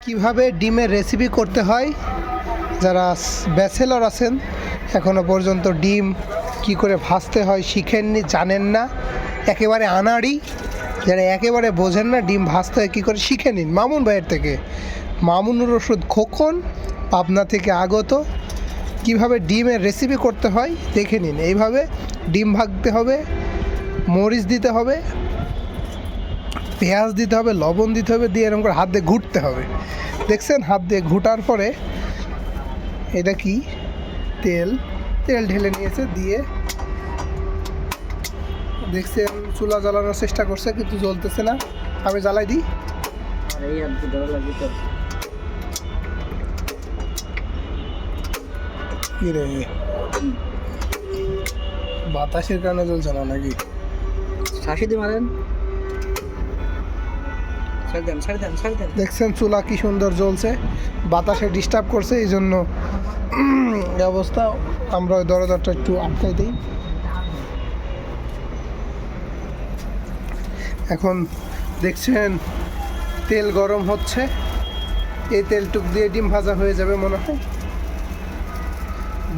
কিভাবে ডিমের রেসিপি করতে হয়, যারা ব্যাচেলর আছেন এখনও পর্যন্ত ডিম কি করে ভাজতে হয় শিখেননি, জানেন না, একেবারে আনাড়ি, যারা একেবারে বোঝেন না ডিম ভাজতে হয় কী করে শিখে নিন মামুন ভাইয়ের থেকে। মামুনুর রশিদ খোকন, পাবনা থেকে আগত। কিভাবে ডিমের রেসিপি করতে হয় দেখে নিন। এইভাবে ডিম ভাজতে হবে, মরিচ দিতে হবে, পেঁয়াজ দিতে হবে, লবণ দিতে হবে, দিয়ে এরকম করে হাত দিয়ে ঘুরতে হবে। দেখছেন, হাত দিয়ে ঘুটার পরে এটা কি তেল ঢেলে নিয়েছে, দিয়ে দেখছেন চুলা জ্বালানোর চেষ্টা করছে কিন্তু জ্বলতেছে না। আমি জ্বালাই দিই। কি রে, বাতাসের কারণে জ্বলছে না নাকি? দেখছেন চুলা কি সুন্দর জ্বলছে, বাতাসে ডিস্টার্ব করছে, এই জন্য অবস্থা। আমরা ওই দরজাটা একটু আটকাই দিই। এখন দেখছেন তেল গরম হচ্ছে, এই তেলটুক দিয়ে ডিম ভাজা হয়ে যাবে মনে হয়।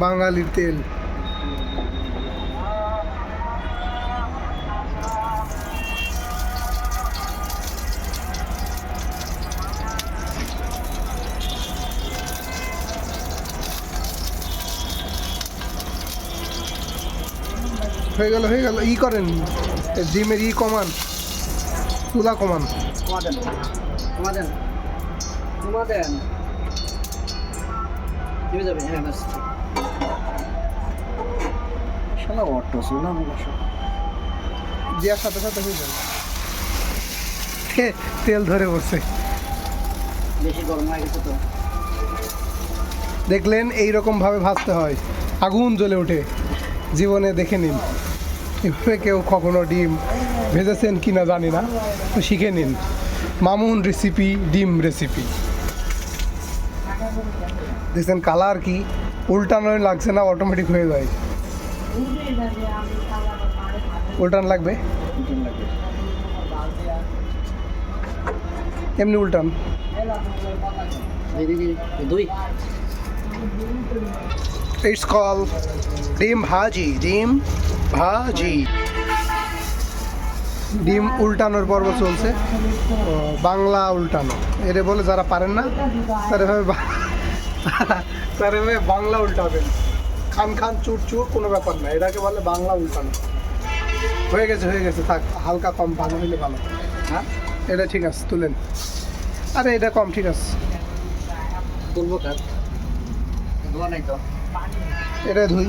বাঙালির তেল। হয়ে গেল ই করেন, ডিমের ই কমান, চুলা কমান। দেওয়ার সাথে সাথে হয়ে যাবে, তেল ধরে বসে। বেশি গরম হয়ে গেছে তো। দেখলেন এইরকম ভাবে ভাজতে হয়, আগুন জ্বলে ওঠে। জীবনে দেখে নিন, এভাবে কেউ কখনো ডিম ভেজেছেন কিনা জানি না, তো শিখে নিন। মামুন রেসিপি, ডিম রেসিপি। দেখছেন কালার কি উল্টানো লাগছে না, অটোমেটিক হয়ে যায়। উল্টান লাগবে, এমনি উল্টান। ইটস কল ডিম ভাজি। ডিম উল্টানোর পর্ব চলছে, বাংলা উল্টানো এরে বলে। যারা পারেন না তারা এভাবে বাংলা উল্টাবেন। খান চুর কোনো ব্যাপার না, এটাকে বলে বাংলা উল্টানো। হয়ে গেছে থাক, হালকা কম ভালো হইলে ভালো। হ্যাঁ, এটা ঠিক আছে, তুলেন। আরে এটা কম, ঠিক আছে, তুলবো কাজ ধোয়া নাই তো, এটা ধুই।